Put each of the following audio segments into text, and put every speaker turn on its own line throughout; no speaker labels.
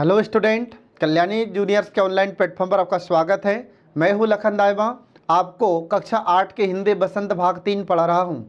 Hello student, Kalyani juniors के online platform पर आपका स्वागत है। मैं हूं लखन दायबा, आपको कक्षा 8 के हिंदी बसंत भाग 3 पढ़ा रहा हूं।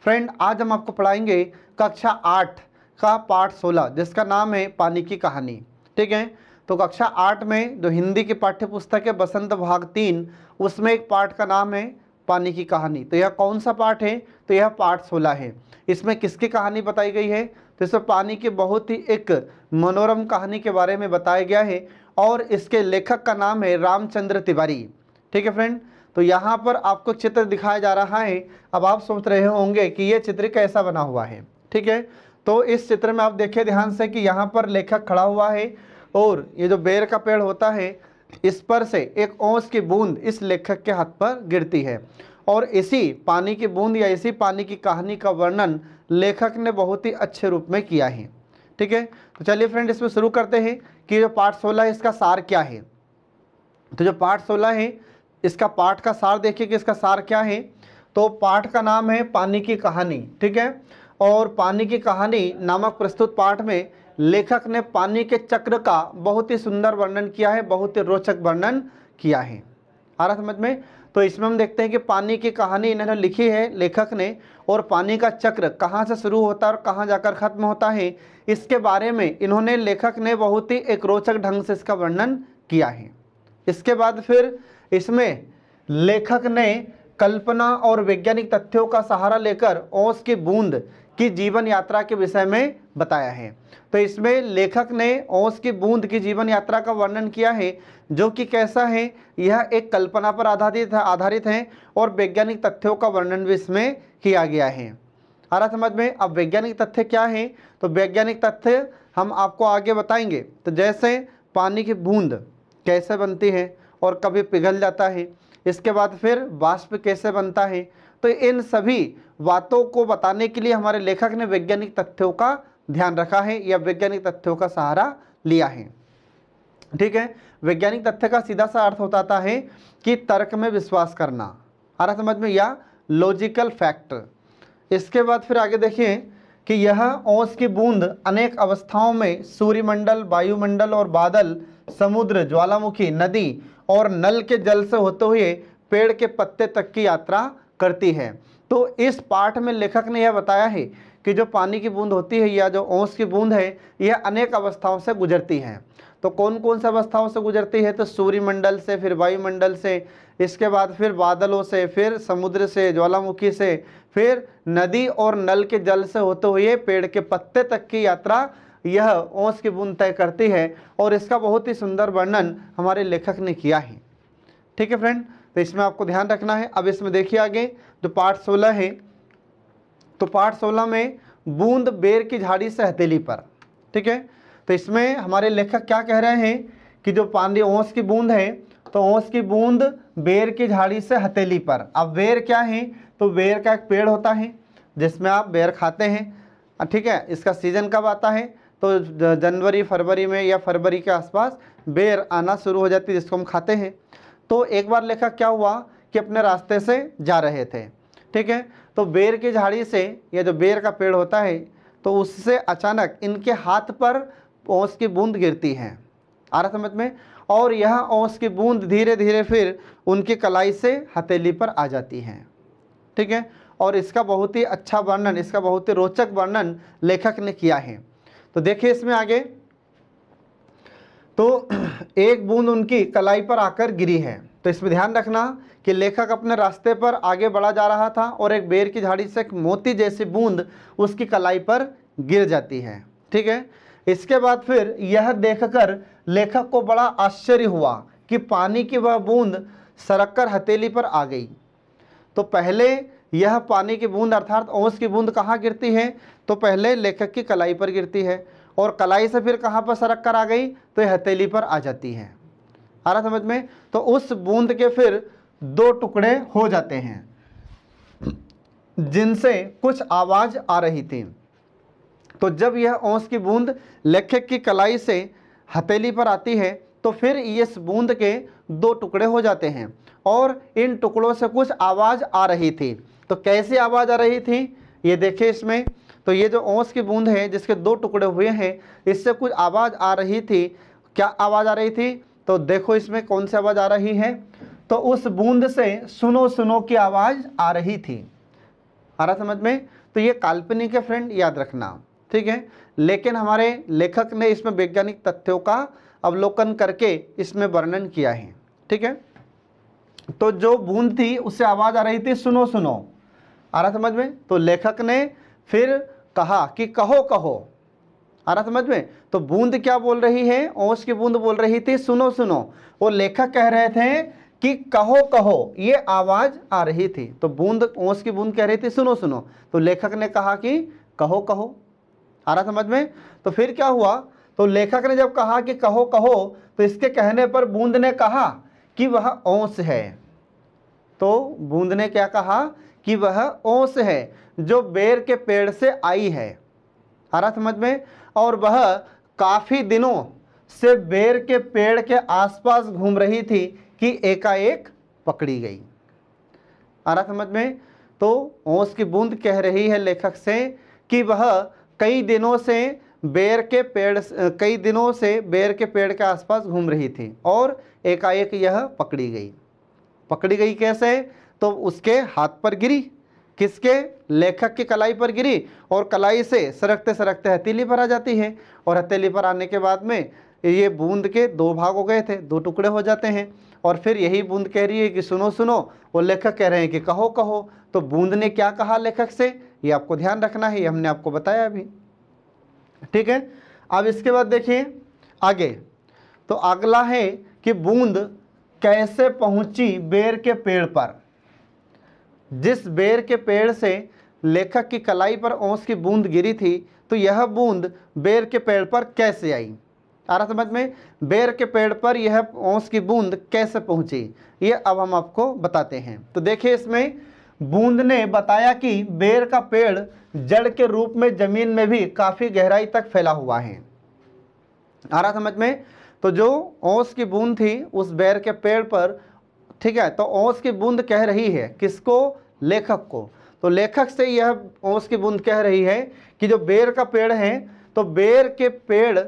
फ्रेंड, आज हम आपको पढ़ाएंगे कक्षा 8 का पाठ 16 जिसका नाम है पानी की कहानी। ठीक है, तो कक्षा 8 में जो हिंदी की पाठ्य पुस्तक है बसंत भाग 3, उसमें एक पाठ का नाम है पानी की कहानी। तो यह कौन सा पाठ है? तो यह पाठ 16 है। इसमें किसकी कहानी बताई गई है? तो इसमें पानी की बहुत ही एक मनोरम कहानी के बारे में बताया गया है और इसके लेखक का नाम है रामचंद्र तिवारी। ठीक है फ्रेंड, तो यहाँ पर आपको चित्र दिखाया जा रहा है। अब आप सोच रहे होंगे कि ये चित्र कैसा बना हुआ है। ठीक है, तो इस चित्र में आप देखिए ध्यान से कि यहाँ पर लेखक खड़ा हुआ है और ये जो बेर का पेड़ होता है इस पर से एक ओस की बूंद इस लेखक के हाथ पर गिरती है और इसी पानी की बूंद या इसी पानी की कहानी का वर्णन लेखक ने बहुत ही अच्छे रूप में किया है। ठीक है, तो चलिए फ्रेंड इसमें शुरू करते हैं कि जो पाठ 16 है इसका सार क्या है। तो जो पाठ 16 है इसका पाठ का सार देखिए कि इसका सार क्या है। तो पाठ का नाम है पानी की कहानी। ठीक है, और पानी की कहानी नामक प्रस्तुत पाठ में लेखक ने पानी के चक्र का बहुत ही सुंदर वर्णन किया है, बहुत ही रोचक वर्णन किया है। आ रहा समझ में? तो इसमें हम देखते हैं कि पानी की कहानी इन्होंने लिखी है लेखक ने, और पानी का चक्र कहाँ से शुरू होता है और कहाँ जाकर खत्म होता है इसके बारे में इन्होंने लेखक ने बहुत ही एक रोचक ढंग से इसका वर्णन किया है। इसके बाद फिर इसमें लेखक ने कल्पना और वैज्ञानिक तथ्यों का सहारा लेकर ओस की बूंद की जीवन यात्रा के विषय में बताया है। तो इसमें लेखक ने ओस की बूंद की जीवन यात्रा का वर्णन किया है जो कि कैसा है, यह एक कल्पना पर आधारित है और वैज्ञानिक तथ्यों का वर्णन भी इसमें किया गया है। आ रहा समझ में? अब वैज्ञानिक तथ्य क्या है? तो वैज्ञानिक तथ्य हम आपको आगे बताएंगे। तो जैसे पानी की बूंद कैसे बनती है और कभी पिघल जाता है, इसके बाद फिर वाष्प कैसे बनता है, तो इन सभी बातों को बताने के लिए हमारे लेखक ने वैज्ञानिक तथ्यों का ध्यान रखा है या वैज्ञानिक तथ्यों का सहारा लिया है। ठीक है, वैज्ञानिक तथ्य का सीधा सा अर्थ होता है कि तर्क में विश्वास करना। आ रहा समझ में? या लॉजिकल फैक्ट। इसके बाद फिर आगे देखिए कि यह ओस की बूंद अनेक अवस्थाओं में सूर्यमंडल, वायुमंडल और बादल, समुद्र, ज्वालामुखी, नदी और नल के जल से होते हुए पेड़ के पत्ते तक की यात्रा करती है। तो इस पाठ में लेखक ने यह बताया है कि जो पानी की बूंद होती है या जो ओस की बूंद है यह अनेक अवस्थाओं से गुजरती है। तो कौन कौन सी अवस्थाओं से गुजरती है? तो सूर्यमंडल से, फिर वायुमंडल से, इसके बाद फिर बादलों से, फिर समुद्र से, ज्वालामुखी से, फिर नदी और नल के जल से होते हुए पेड़ के पत्ते तक की यात्रा यह ओस की बूंद तय करती है और इसका बहुत ही सुंदर वर्णन हमारे लेखक ने किया है। ठीक है फ्रेंड, तो इसमें आपको ध्यान रखना है। अब इसमें देखिए आगे जो पाठ 16 है, तो पाठ 16 में बूंद बेर की झाड़ी से हथेली पर। ठीक है, तो इसमें हमारे लेखक क्या कह रहे हैं कि जो पानी ओस की बूंद है तो ओस की बूंद बेर की झाड़ी से हथेली पर। अब बेर क्या है? तो बेर का एक पेड़ होता है जिसमें आप बेर खाते हैं। ठीक है, इसका सीजन कब आता है? तो जनवरी फरवरी में या फरवरी के आसपास बेर आना शुरू हो जाती है जिसको हम खाते हैं। तो एक बार लेखक क्या हुआ कि अपने रास्ते से जा रहे थे। ठीक है, तो बेर की झाड़ी से या जो बेर का पेड़ होता है तो उससे अचानक इनके हाथ पर ओस की बूंद गिरती है। आ रहा समझ में? और यह ओस की बूंद धीरे धीरे फिर उनकी कलाई से हथेली पर आ जाती है। ठीक है, और इसका बहुत ही अच्छा वर्णन, इसका बहुत ही रोचक वर्णन लेखक ने किया है। तो देखिए इसमें आगे, तो एक बूंद उनकी कलाई पर आकर गिरी है। तो इसमें ध्यान रखना कि लेखक अपने रास्ते पर आगे बढ़ा जा रहा था और एक बेर की झाड़ी से एक मोती जैसी बूंद उसकी कलाई पर गिर जाती है। ठीक है, इसके बाद फिर यह देखकर लेखक को बड़ा आश्चर्य हुआ कि पानी की वह बूंद सरक कर हथेली पर आ गई। तो पहले यह पानी की बूंद अर्थात ओस की बूंद कहाँ गिरती है? तो पहले लेखक की कलाई पर गिरती है और कलाई से फिर कहाँ पर सरक कर आ गई? तो यह हथेली पर आ जाती है। आ रहा समझ में? तो उस बूंद के फिर दो टुकड़े हो जाते हैं जिनसे कुछ आवाज आ रही थी। तो जब यह ओस की बूंद लेखक की कलाई से हथेली पर आती है तो फिर इस बूंद के दो टुकड़े हो जाते हैं और इन टुकड़ों से कुछ आवाज आ रही थी। तो कैसी आवाज आ रही थी ये देखिए इसमें। तो ये जो ओस की बूंद है जिसके दो टुकड़े हुए हैं इससे कुछ आवाज आ रही थी क्या आवाज़ आ रही थी? तो देखो इसमें कौन सी आवाज़ आ रही है, तो उस बूंद से सुनो सुनो की आवाज़ आ रही थी। आ रहा समझ में? तो ये काल्पनिक है फ्रेंड, याद रखना, ठीक है। लेकिन हमारे लेखक ने इसमें वैज्ञानिक तथ्यों का अवलोकन करके इसमें वर्णन किया है, ठीक है। तो जो बूंद थी उससे आवाज़ आ रही थी सुनो सुनो, आ रहा समझ में? तो लेखक ने फिर कहा कि कहो कहो, आ रहा समझ में? तो बूंद क्या बोल रही है? ओस की बूंद बोल रही थी सुनो सुनो, और लेखक कह रहे थे कि कहो कहो, ये आवाज़ आ रही थी। तो बूंद, ओस की बूंद कह रही थी सुनो सुनो, तो लेखक ने कहा कि कहो कहो, आ रहा समझ में? तो फिर क्या हुआ, तो लेखक ने जब कहा कि कहो कहो, तो इसके कहने पर बूंद ने कहा कि वह ओस है। तो बूंद ने क्या कहा कि वह ओस है जो बेर के पेड़ से आई है, आ रहा समझ में? और वह काफी दिनों से बेर के पेड़ के आसपास घूम रही थी कि एकाएक पकड़ी गई, आ रहा समझ में? तो ओस की बूंद कह रही है लेखक से कि वह कई दिनों से बेर के पेड़ के आसपास घूम रही थी और एकाएक यह पकड़ी गई। पकड़ी गई कैसे? तो उसके हाथ पर गिरी, किसके? लेखक की कलाई पर गिरी, और कलाई से सरकते सरकते हथेली पर आ जाती है, और हथेली पर आने के बाद में ये बूंद के दो भाग हो गए थे, दो टुकड़े हो जाते हैं। और फिर यही बूंद कह रही है कि सुनो सुनो, और लेखक कह रहे हैं कि कहो कहो। तो बूंद ने क्या कहा लेखक से, ये आपको ध्यान रखना है, ये हमने आपको बताया अभी, ठीक है। अब इसके बाद देखिए आगे, तो अगला है कि बूंद कैसे पहुंची बेर के पेड़ पर। जिस बेर के पेड़ से लेखक की कलाई पर ओस की बूंद गिरी थी, तो यह बूंद बेर के पेड़ पर कैसे आई? आ रहा समझ में? बेर के पेड़ पर यह ओस की बूंद कैसे पहुंची, ये अब हम आपको बताते हैं। तो देखिए इसमें बूंद ने बताया कि बेर का पेड़ जड़ के रूप में जमीन में भी काफी गहराई तक फैला हुआ है, आ रहा समझ में? तो जो ओस की बूंद थी उस बेर के पेड़ पर, ठीक है, तो ओस की बूंद कह रही है किसको? लेखक को। तो लेखक से यह ओस की बूंद कह रही है कि जो बेर का पेड़ है, तो बेर के पेड़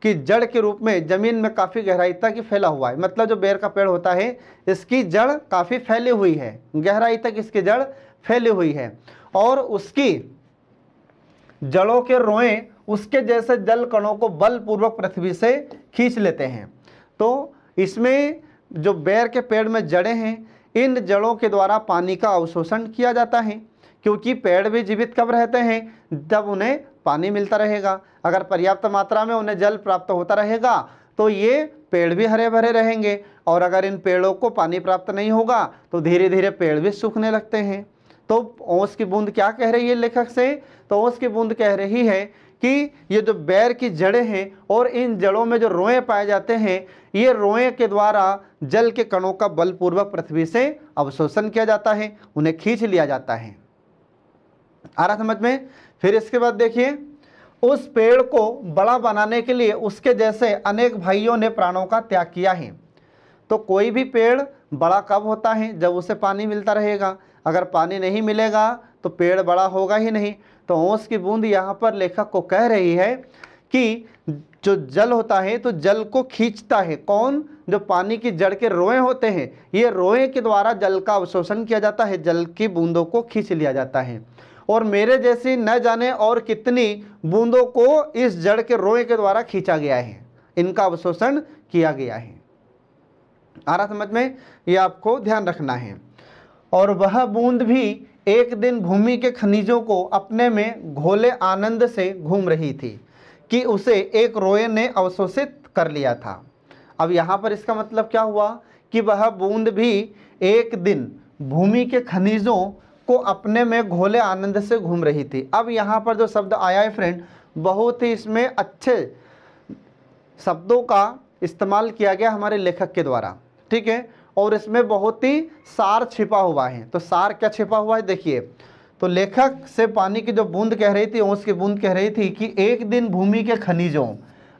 की जड़ के रूप में जमीन में काफ़ी गहराई तक फैला हुआ है। मतलब जो बेर का पेड़ होता है इसकी जड़ काफ़ी फैली हुई है, गहराई तक इसकी जड़ फैली हुई है, और उसकी जड़ों के रोएं उसके जैसे जल कणों को बलपूर्वक पृथ्वी से खींच लेते हैं। तो इसमें जो बेर के पेड़ में जड़ें हैं, इन जड़ों के द्वारा पानी का अवशोषण किया जाता है, क्योंकि पेड़ भी जीवित कब रहते हैं? जब उन्हें पानी मिलता रहेगा। अगर पर्याप्त मात्रा में उन्हें जल प्राप्त होता रहेगा तो ये पेड़ भी हरे भरे रहेंगे, और अगर इन पेड़ों को पानी प्राप्त नहीं होगा तो धीरे धीरे पेड़ भी सूखने लगते हैं। तो ओस की बूंद क्या कह रही है लेखक से? तो ओस की बूंद कह रही है कि ये जो बेर की जड़ें हैं और इन जड़ों में जो रोएं पाए जाते हैं, ये रोएं के द्वारा जल के कणों का बलपूर्वक पृथ्वी से अवशोषण किया जाता है, उन्हें खींच लिया जाता है। आ रहा समझ में? फिर इसके बाद देखिए, उस पेड़ को बड़ा बनाने के लिए उसके जैसे अनेक भाइयों ने प्राणों का त्याग किया है। तो कोई भी पेड़ बड़ा कब होता है? जब उसे पानी मिलता रहेगा। अगर पानी नहीं मिलेगा तो पेड़ बड़ा होगा ही नहीं। तो ओस की बूंद यहाँ पर लेखक को कह रही है कि जो जल होता है तो जल को खींचता है कौन? जो पानी की जड़ के रोएं होते हैं, ये रोएं के द्वारा जल का अवशोषण किया जाता है, जल की बूंदों को खींच लिया जाता है। और मेरे जैसी न जाने और कितनी बूंदों को इस जड़ के रोएं के द्वारा खींचा गया है, इनका अवशोषण किया गया है। आ रहा समझ में? ये आपको ध्यान रखना है। और वह बूंद भी एक दिन भूमि के खनिजों को अपने में घोले आनंद से घूम रही थी कि उसे एक रोए ने अवशोषित कर लिया था। अब यहाँ पर इसका मतलब क्या हुआ कि वह बूंद भी एक दिन भूमि के खनिजों को अपने में घोले आनंद से घूम रही थी। अब यहाँ पर जो शब्द आया है फ्रेंड, बहुत ही इसमें अच्छे शब्दों का इस्तेमाल किया गया हमारे लेखक के द्वारा, ठीक है, और इसमें बहुत ही सार छिपा हुआ है। तो सार क्या छिपा हुआ है देखिए, तो लेखक से पानी की जो बूंद कह रही थी, ओस की बूंद कह रही थी कि एक दिन भूमि के खनिजों।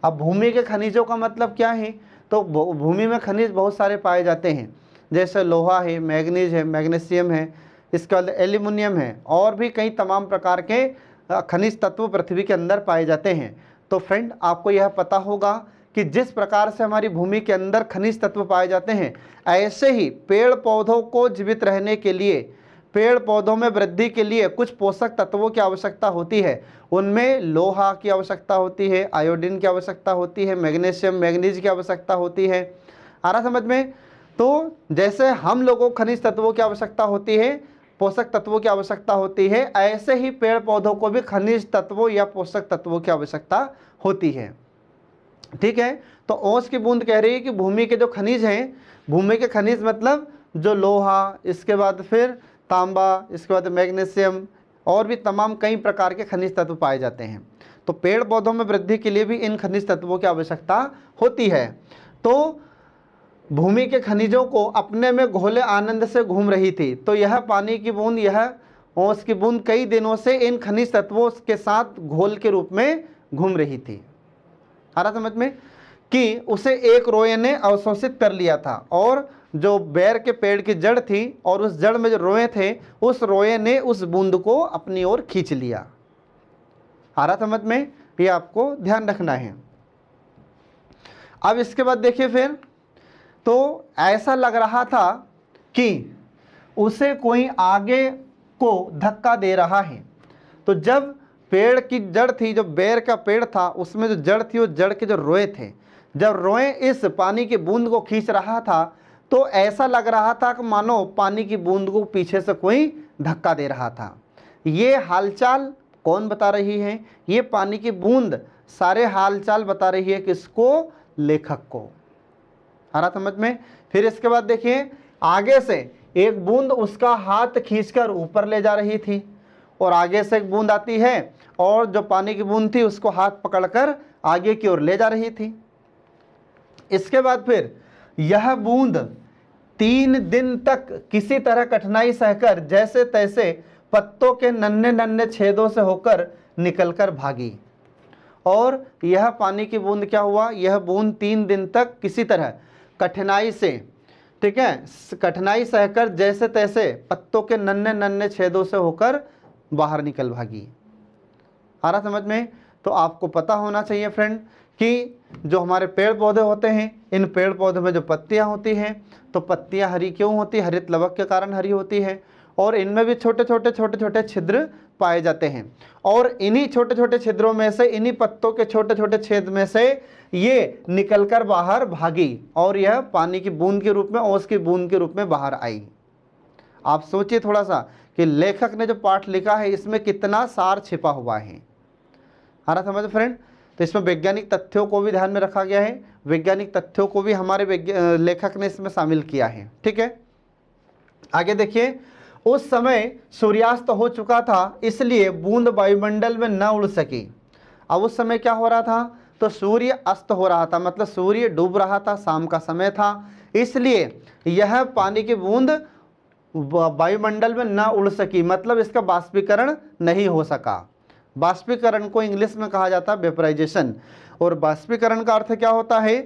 अब भूमि के खनिजों का मतलब क्या है? तो भूमि में खनिज बहुत सारे पाए जाते हैं, जैसे लोहा है, मैग्नीज है, मैग्नीशियम है, इसके बाद एल्यूमिनियम है, और भी कई तमाम प्रकार के खनिज तत्व पृथ्वी के अंदर पाए जाते हैं। तो फ्रेंड आपको यह पता होगा कि जिस प्रकार से हमारी भूमि के अंदर खनिज तत्व पाए जाते हैं, ऐसे ही पेड़ पौधों को जीवित रहने के लिए, पेड़ पौधों में वृद्धि के लिए कुछ पोषक तत्वों की आवश्यकता होती है। उनमें लोहा की आवश्यकता होती है, आयोडीन की आवश्यकता होती है, मैग्नीशियम मैग्नीज की आवश्यकता होती है। आ रहा समझ में? तो जैसे हम लोगों को खनिज तत्वों की आवश्यकता होती है, पोषक तत्वों की आवश्यकता होती है, ऐसे ही पेड़ पौधों को भी खनिज तत्वों या पोषक तत्वों की आवश्यकता होती है। ठीक है, तो ओस की बूंद कह रही है कि भूमि के जो खनिज हैं, भूमि के खनिज मतलब जो लोहा, इसके बाद फिर तांबा, इसके बाद मैग्नीशियम और भी तमाम कई प्रकार के खनिज तत्व पाए जाते हैं। तो पेड़ पौधों में वृद्धि के लिए भी इन खनिज तत्वों की आवश्यकता होती है। तो भूमि के खनिजों को अपने में घोले आनंद से घूम रही थी। तो यह पानी की बूंद, यह ओस की बूंद कई दिनों से इन खनिज तत्वों के साथ घोल के रूप में घूम रही थी। आ रहा समझ में? कि उसे एक रोए ने अवशोषित कर लिया था, और जो बेर के पेड़ की जड़ थी और उस जड़ में जो रोए थे, उस रोए ने उस बूंद को अपनी ओर खींच लिया। आ रहा समझ में? ये आपको ध्यान रखना है। अब इसके बाद देखिए फिर, तो ऐसा लग रहा था कि उसे कोई आगे को धक्का दे रहा है। तो जब पेड़ की जड़ थी, जो बेर का पेड़ था, उसमें जो जड़ थी, वो जड़ के जो रोए थे, जब रोए इस पानी की बूंद को खींच रहा था, तो ऐसा लग रहा था कि मानो पानी की बूंद को पीछे से कोई धक्का दे रहा था। ये हालचाल कौन बता रही है? ये पानी की बूंद सारे हालचाल बता रही है किसको? लेखक को। आ रहा समझ में? फिर इसके बाद देखिए, आगे से एक बूंद उसका हाथ खींचकर ऊपर ले जा रही थी, और आगे से एक बूंद आती है और जो पानी की बूंद थी उसको हाथ पकड़कर आगे की ओर ले जा रही थी। इसके बाद फिर यह बूंद 3 दिन तक किसी तरह कठिनाई सहकर जैसे तैसे पत्तों के नन्हे नन्हे छेदों से होकर निकलकर भागी। और यह पानी की बूंद क्या हुआ? यह बूंद 3 दिन तक किसी तरह कठिनाई से, ठीक है, कठिनाई सहकर जैसे तैसे पत्तों के नन्हे नन्हे छेदों से होकर बाहर निकल भागी। आ रहा समझ में? तो आपको पता होना चाहिए फ्रेंड कि जो हमारे पेड़ पौधे होते हैं, इन पेड़ पौधों में जो पत्तियां होती हैं, तो पत्तियां हरी क्यों होती? हरित लवक के कारण हरी होती है। और इनमें भी छोटे छोटे छिद्र पाए जाते हैं, और इन्हीं छोटे छोटे छिद्रों में से, इन्हीं पत्तों के छोटे छोटे छेद में से ये निकलकर बाहर भागी, और यह पानी की बूंद के रूप में, ओस की बूंद के रूप में बाहर आई। आप सोचिए थोड़ा सा कि लेखक ने जो पाठ लिखा है इसमें कितना सार छिपा हुआ है। आ रहा समझ फ्रेंड? तो इसमें वैज्ञानिक तथ्यों को भी ध्यान में रखा गया है, वैज्ञानिक तथ्यों को भी हमारे लेखक ने इसमें शामिल किया है। ठीक है, आगे देखिए, उस समय सूर्यास्त हो चुका था, इसलिए बूंद वायुमंडल में न उड़ सकी। अब उस समय क्या हो रहा था? तो सूर्य अस्त हो रहा था, मतलब सूर्य डूब रहा था, शाम का समय था, इसलिए यह पानी की बूंद वायुमंडल में न उड़ सकी, मतलब इसका बाष्पीकरण नहीं हो सका। बाष्पीकरण को इंग्लिश में कहा जाता है वेपराइजेशन। और बाष्पीकरण का अर्थ क्या होता है?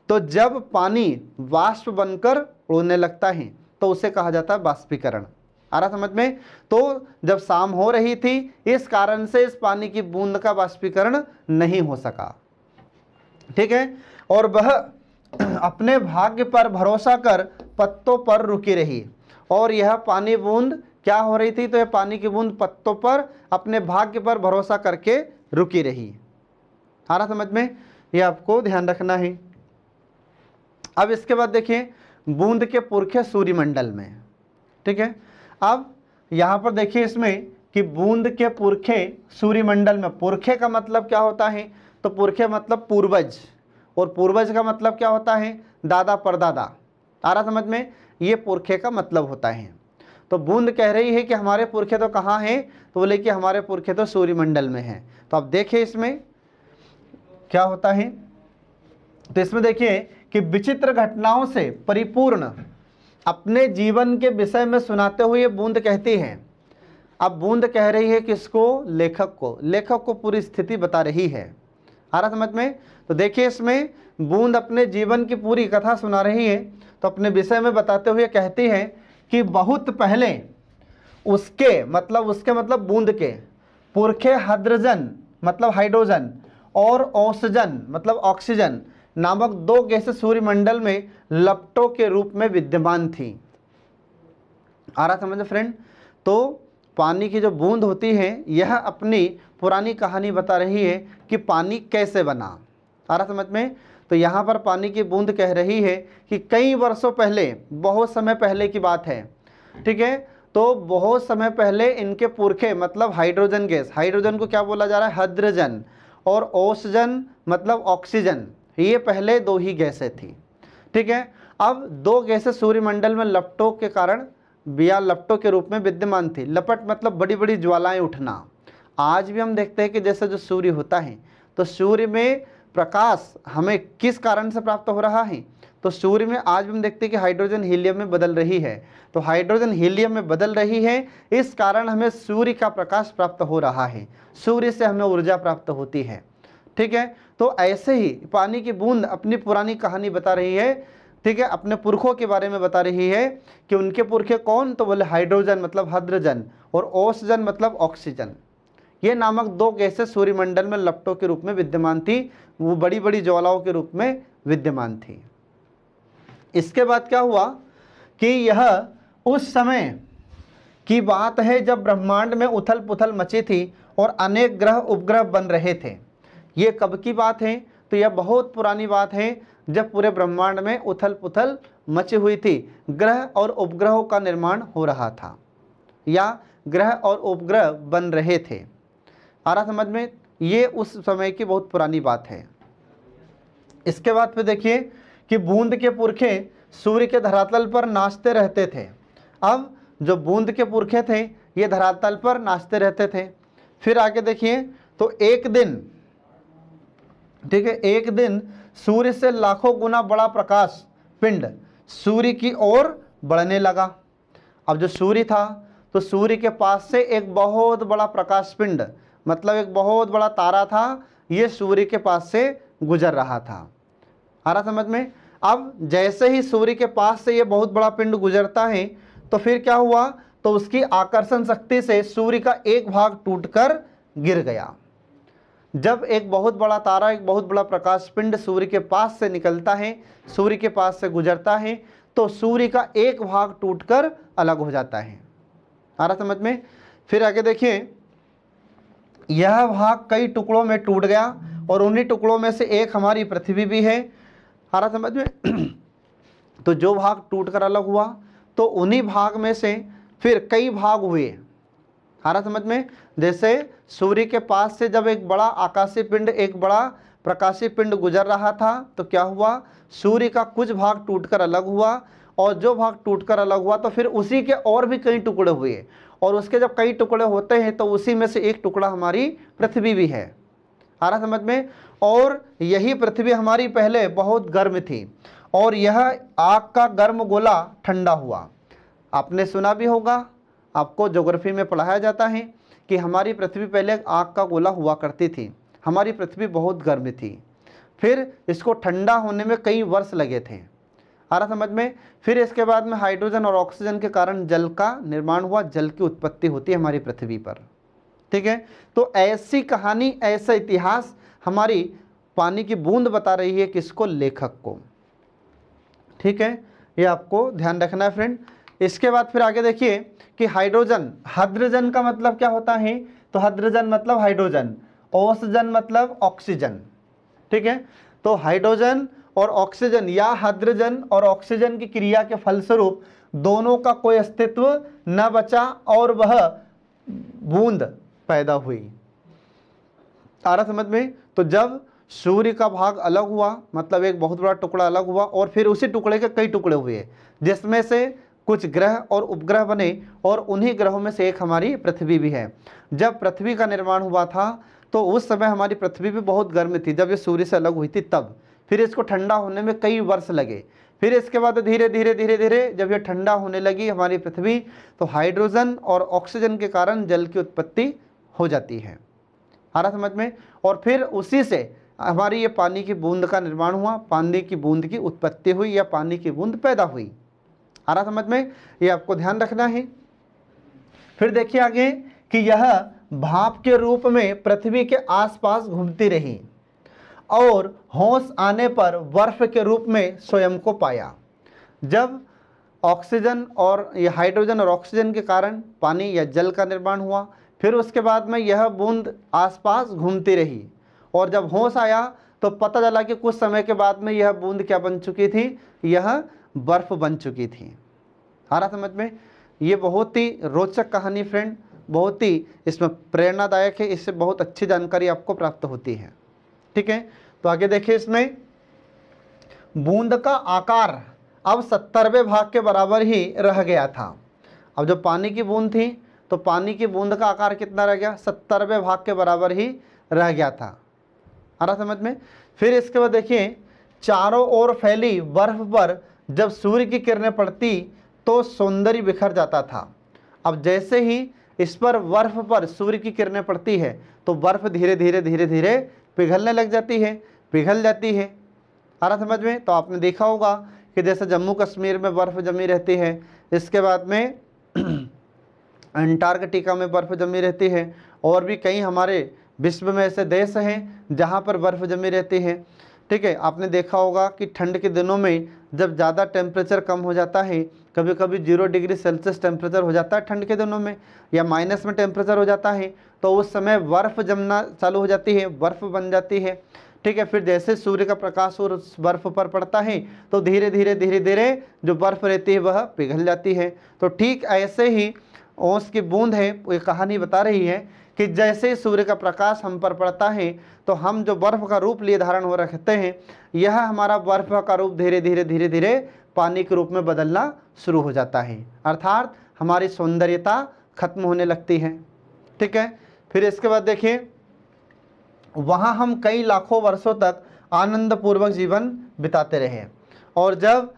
तो जब पानी वाष्प बनकर उड़ने लगता है तो उसे कहा जाता है बाष्पीकरण। आ रहा समझ में? तो जब शाम हो रही थी, इस कारण से इस पानी की बूंद का बाष्पीकरण नहीं हो सका। ठीक है, और वह अपने भाग्य पर भरोसा कर पत्तों पर रुकी रही। और यह पानी बूंद क्या हो रही थी? तो यह पानी की बूंद पत्तों पर अपने भाग्य पर भरोसा करके रुकी रही। आ रहा समझ में? यह आपको ध्यान रखना है। अब इसके बाद देखिए, बूंद के पुरखे सूर्यमंडल में। ठीक है, अब यहाँ पर देखिए इसमें कि बूंद के पुरखे सूर्यमंडल में। पुरखे का मतलब क्या होता है? तो पुरखे मतलब पूर्वज, और पूर्वज का मतलब क्या होता है? दादा परदादा। आ रहा समझ में? ये पुरखे का मतलब होता है। तो बूंद कह रही है कि हमारे पुरखे तो कहाँ हैं? तो बोले कि हमारे पुरखे तो सूर्यमंडल में हैं। तो अब देखिए इसमें क्या होता है। तो इसमें देखिए कि विचित्र घटनाओं से परिपूर्ण अपने जीवन के विषय में सुनाते हुए बूंद कहती है। अब बूंद कह रही है किसको? लेखक को। लेखक को पूरी स्थिति बता रही है। आ रहा समझ में? तो देखिए इसमें बूंद अपने जीवन की पूरी कथा सुना रही है। तो अपने विषय में बताते हुए कहती है कि बहुत पहले उसके मतलब बूंद के पुरखे हाइड्रोजन मतलब हाइड्रोजन और ऑक्सीजन मतलब ऑक्सीजन नामक दो गैसें सूर्यमंडल में लपटों के रूप में विद्यमान थी। आ रहा समझ में फ्रेंड? तो पानी की जो बूंद होती है यह अपनी पुरानी कहानी बता रही है कि पानी कैसे बना। आ रहा समझ में? तो यहाँ पर पानी की बूंद कह रही है कि कई वर्षों पहले, बहुत समय पहले की बात है, ठीक है। तो बहुत समय पहले इनके पुरखे मतलब हाइड्रोजन गैस, हाइड्रोजन को क्या बोला जा रहा है? हाइड्रोजन, और ऑक्सीजन मतलब ऑक्सीजन, ये पहले दो ही गैसें थी, ठीक है। अब दो गैसें सूर्यमंडल में लपटों के कारण या लपटों के रूप में विद्यमान थी। लपट मतलब बड़ी बड़ी ज्वालाएं उठना। आज भी हम देखते हैं कि जैसे जो सूर्य होता है, तो सूर्य में प्रकाश हमें किस कारण से प्राप्त हो रहा है? तो सूर्य में आज भी हम देखते हैं कि हाइड्रोजन हीलियम में बदल रही है। तो हाइड्रोजन हीलियम में बदल रही है, इस कारण हमें सूर्य का प्रकाश प्राप्त हो रहा है, सूर्य से हमें ऊर्जा प्राप्त होती है, ठीक है। तो ऐसे ही पानी की बूंद अपनी पुरानी कहानी बता रही है, ठीक है, अपने पुरखों के बारे में बता रही है कि उनके पुरखे कौन? तो बोले हाइड्रोजन मतलब हाइड्रोजन, और ऑक्सीजन मतलब ऑक्सीजन। ये नामक दो गैसें सूर्यमंडल में लपटों के रूप में विद्यमान थी, वो बड़ी बड़ी ज्वालाओं के रूप में विद्यमान थी। इसके बाद क्या हुआ कि यह उस समय की बात है जब ब्रह्मांड में उथल पुथल मची थी और अनेक ग्रह उपग्रह बन रहे थे। ये कब की बात है? तो यह बहुत पुरानी बात है, जब पूरे ब्रह्मांड में उथल पुथल मची हुई थी, ग्रह और उपग्रहों का निर्माण हो रहा था या ग्रह और उपग्रह बन रहे थे। आ रहा समझ में? ये उस समय की बहुत पुरानी बात है। इसके बाद फिर देखिए कि बूंद के पुरखे सूर्य के धरातल पर नाचते रहते थे। अब जो बूंद के पुरखे थे ये धरातल पर नाचते रहते थे। फिर आगे देखिए, तो एक दिन, ठीक है, एक दिन सूर्य से लाखों गुना बड़ा प्रकाश पिंड सूर्य की ओर बढ़ने लगा। अब जो सूर्य था, तो सूर्य के पास से एक बहुत बड़ा प्रकाश पिंड मतलब एक बहुत बड़ा तारा था, ये सूर्य के पास से गुजर रहा था। आ रहा समझ में? अब जैसे ही सूर्य के पास से ये बहुत बड़ा पिंड गुजरता है, तो फिर क्या हुआ? तो उसकी आकर्षण शक्ति से सूर्य का एक भाग टूटकर गिर गया। जब एक बहुत बड़ा तारा, एक बहुत बड़ा प्रकाश पिंड सूर्य के पास से निकलता है, सूर्य के पास से गुजरता है, तो सूर्य का एक भाग टूटकर अलग हो जाता है। आ रहा समझ में? फिर आगे देखिए, यह भाग कई टुकड़ों में टूट गया और उन्हीं टुकड़ों में से एक हमारी पृथ्वी भी है। आ रहा समझ में? तो जो भाग टूटकर अलग हुआ, तो उन्हीं भाग में से फिर कई भाग हुए। आ रहा समझ में? जैसे सूर्य के पास से जब एक बड़ा आकाशीय पिंड, एक बड़ा प्रकाशीय पिंड गुजर रहा था, तो क्या हुआ? सूर्य का कुछ भाग टूटकर अलग हुआ, और जो भाग टूटकर अलग हुआ तो फिर उसी के और भी कई टुकड़े हुए, और उसके जब कई टुकड़े होते हैं तो उसी में से एक टुकड़ा हमारी पृथ्वी भी है। आ रहा समझ में? और यही पृथ्वी हमारी पहले बहुत गर्म थी, और यह आग का गर्म गोला ठंडा हुआ। आपने सुना भी होगा, आपको ज्योग्राफी में पढ़ाया जाता है कि हमारी पृथ्वी पहले आग का गोला हुआ करती थी, हमारी पृथ्वी बहुत गर्म थी, फिर इसको ठंडा होने में कई वर्ष लगे थे। आ रहा समझ में? फिर इसके बाद में हाइड्रोजन और ऑक्सीजन के कारण जल का निर्माण हुआ, जल की उत्पत्ति होती है हमारी पृथ्वी पर, ठीक है। तो ऐसी कहानी, ऐसा इतिहास हमारी पानी की बूंद बता रही है किसको? लेखक को, ठीक है। ये आपको ध्यान रखना है फ्रेंड। इसके बाद फिर आगे देखिए कि हाइड्रोजन, हाइड्रोजन का मतलब क्या होता है? तो हाइड्रोजन मतलब हाइड्रोजन, ऑक्सीजन मतलब ऑक्सीजन, ठीक है। तो हाइड्रोजन और ऑक्सीजन या हाइड्रोजन और ऑक्सीजन की क्रिया के फलस्वरूप दोनों का कोई अस्तित्व न बचा और वह बूंद पैदा हुई। आ रहा समझ में? तो जब सूर्य का भाग अलग हुआ, मतलब एक बहुत बड़ा टुकड़ा अलग हुआ, और फिर उसी टुकड़े के कई टुकड़े हुए, जिसमें से कुछ ग्रह और उपग्रह बने, और उन्हीं ग्रहों में से एक हमारी पृथ्वी भी है। जब पृथ्वी का निर्माण हुआ था तो उस समय हमारी पृथ्वी भी बहुत गर्म थी, जब ये सूर्य से अलग हुई थी तब। फिर इसको ठंडा होने में कई वर्ष लगे। फिर इसके बाद धीरे धीरे धीरे धीरे जब ये ठंडा होने लगी हमारी पृथ्वी, तो हाइड्रोजन और ऑक्सीजन के कारण जल की उत्पत्ति हो जाती है। आ रहा समझ में? और फिर उसी से हमारी ये पानी की बूंद का निर्माण हुआ, पानी की बूंद की उत्पत्ति हुई या पानी की बूंद पैदा हुई। आ रहा समझ में? ये आपको ध्यान रखना है। फिर देखिए आगे कि यह भाप के रूप में पृथ्वी के आसपास घूमती रही और होश आने पर बर्फ के रूप में स्वयं को पाया। जब ऑक्सीजन और ये हाइड्रोजन और ऑक्सीजन के कारण पानी या जल का निर्माण हुआ, फिर उसके बाद में यह बूंद आसपास घूमती रही और जब होश आया तो पता चला कि कुछ समय के बाद में यह बूंद क्या बन चुकी थी, यह बर्फ बन चुकी थी। आ रहा समझ में? ये बहुत ही रोचक कहानी फ्रेंड, बहुत ही इसमें प्रेरणादायक है, इससे बहुत अच्छी जानकारी आपको प्राप्त होती है। ठीक है, तो आगे देखिए, इसमें बूंद का आकार अब 70वें भाग के बराबर ही रह गया था। अब जो पानी की बूंद थी तो पानी की बूंद का आकार कितना रह गया? 70वें भाग के बराबर ही रह गया था। आ रहा समझ में? फिर इसके बाद देखिए, चारों ओर फैली बर्फ पर जब सूर्य की किरणें पड़ती तो सौंदर्य बिखर जाता था। अब जैसे ही इस पर बर्फ पर सूर्य की किरणें पड़ती है तो बर्फ धीरे धीरे धीरे धीरे पिघलने लग जाती है, पिघल जाती है। आ रहा समझ में? तो आपने देखा होगा कि जैसे जम्मू कश्मीर में बर्फ़ जमी रहती है, इसके बाद में अंटार्कटिका में बर्फ़ जमी रहती है, और भी कई हमारे विश्व में ऐसे देश हैं जहाँ पर बर्फ़ जमी रहती है। ठीक है, आपने देखा होगा कि ठंड के दिनों में जब ज़्यादा टेम्परेचर कम हो जाता है, कभी कभी 0 डिग्री सेल्सियस टेम्परेचर हो जाता है ठंड के दिनों में, या माइनस में टेम्परेचर हो जाता है, तो उस समय बर्फ़ जमना चालू हो जाती है, बर्फ़ बन जाती है। ठीक है, फिर जैसे सूर्य का प्रकाश और उस बर्फ़ पर पड़ता है तो धीरे धीरे धीरे धीरे जो बर्फ़ रहती है वह पिघल जाती है। तो ठीक ऐसे ही ओस की बूंद है, ये कहानी बता रही है कि जैसे सूर्य का प्रकाश हम पर पड़ता है तो हम जो बर्फ़ का रूप लिए धारण हो रखते हैं, यह हमारा बर्फ़ का रूप धीरे धीरे धीरे धीरे पानी के रूप में बदलना शुरू हो जाता है, अर्थात हमारी सौंदर्यता खत्म होने लगती है। ठीक है, फिर इसके बाद देखिए, वहाँ हम कई लाखों वर्षों तक आनंदपूर्वक जीवन बिताते रहे। और जब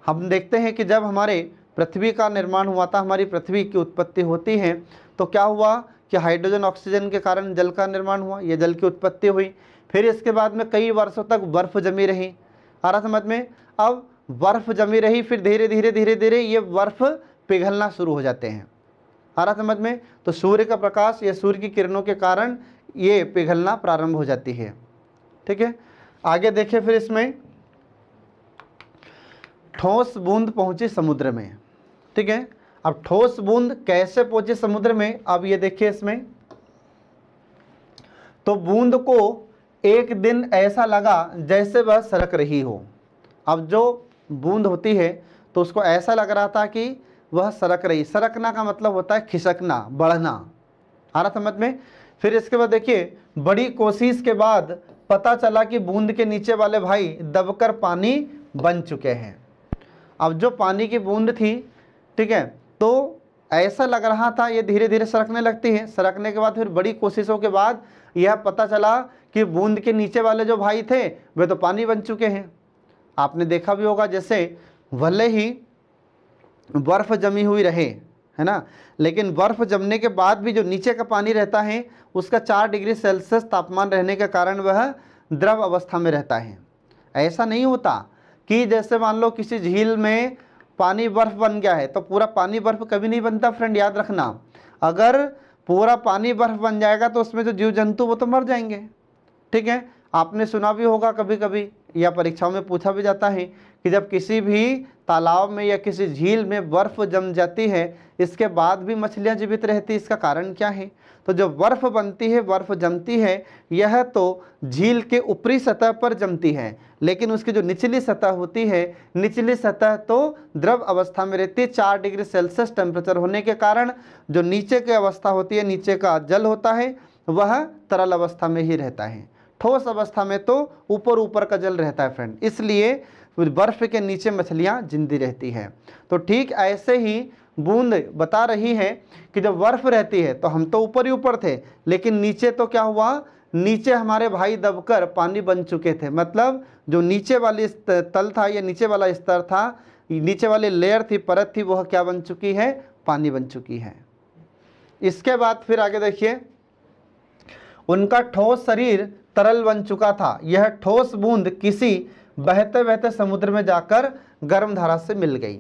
हम देखते हैं कि जब हमारे पृथ्वी का निर्माण हुआ था, हमारी पृथ्वी की उत्पत्ति होती है, तो क्या हुआ कि हाइड्रोजन ऑक्सीजन के कारण जल का निर्माण हुआ, ये जल की उत्पत्ति हुई। फिर इसके बाद में कई वर्षों तक बर्फ़ जमी रही। आ रहा समझ में? अब बर्फ़ जमी रही, फिर धीरे धीरे धीरे धीरे ये बर्फ़ पिघलना शुरू हो जाते हैं। आ रहा समझ में? तो सूर्य का प्रकाश या सूर्य की किरणों के कारण ये पिघलना प्रारंभ हो जाती है। ठीक है, आगे देखिए, फिर इसमें ठोस बूंद पहुंची समुद्र में। ठीक है, अब ठोस बूंद कैसे पहुंची समुद्र में, अब ये देखिए इसमें, तो बूंद को एक दिन ऐसा लगा जैसे वह सरक रही हो। अब जो बूंद होती है तो उसको ऐसा लग रहा था कि वह सरक रही। सरकना का मतलब होता है खिसकना, बढ़ना। आ रहा समझ में? फिर इसके बाद देखिए, बड़ी कोशिश के बाद पता चला कि बूंद के नीचे वाले भाई दबकर पानी बन चुके हैं। अब जो पानी की बूंद थी, ठीक है, तो ऐसा लग रहा था ये धीरे धीरे सरकने लगती है। सरकने के बाद फिर बड़ी कोशिशों के बाद यह पता चला कि बूंद के नीचे वाले जो भाई थे वे तो पानी बन चुके हैं। आपने देखा भी होगा, जैसे भले ही बर्फ़ जमी हुई रहे, है ना, लेकिन बर्फ़ जमने के बाद भी जो नीचे का पानी रहता है उसका 4 डिग्री सेल्सियस तापमान रहने के कारण वह द्रव अवस्था में रहता है। ऐसा नहीं होता कि जैसे मान लो किसी झील में पानी बर्फ़ बन गया है तो पूरा पानी बर्फ़ कभी नहीं बनता फ्रेंड, याद रखना। अगर पूरा पानी बर्फ़ बन जाएगा तो उसमें जो जीव जंतु वो तो मर जाएंगे। ठीक है, आपने सुना भी होगा कभी कभी, या परीक्षाओं में पूछा भी जाता है कि जब किसी भी तालाब में या किसी झील में बर्फ़ जम जाती है, इसके बाद भी मछलियां जीवित रहती, इसका कारण क्या है? तो जो बर्फ़ बनती है, बर्फ़ जमती है, यह तो झील के ऊपरी सतह पर जमती है, लेकिन उसकी जो निचली सतह होती है, निचली सतह तो द्रव अवस्था में रहती है। 4 डिग्री सेल्सियस टेम्परेचर होने के कारण जो नीचे की अवस्था होती है, नीचे का जल होता है, वह तरल अवस्था में ही रहता है। ठोस अवस्था में तो ऊपर ऊपर का जल रहता है फ्रेंड, इसलिए बर्फ़ के नीचे मछलियाँ जिंदी रहती हैं। तो ठीक ऐसे ही बूंद बता रही है कि जब बर्फ़ रहती है तो हम तो ऊपर ही ऊपर थे, लेकिन नीचे तो क्या हुआ, नीचे हमारे भाई दबकर पानी बन चुके थे। मतलब जो नीचे वाली तल था या नीचे वाला स्तर था, नीचे वाली लेयर थी, परत थी, वह क्या बन चुकी है, पानी बन चुकी है। इसके बाद फिर आगे देखिए, उनका ठोस शरीर तरल बन चुका था। यह ठोस बूंद किसी बहते बहते समुद्र में जाकर गर्म धारा से मिल गई।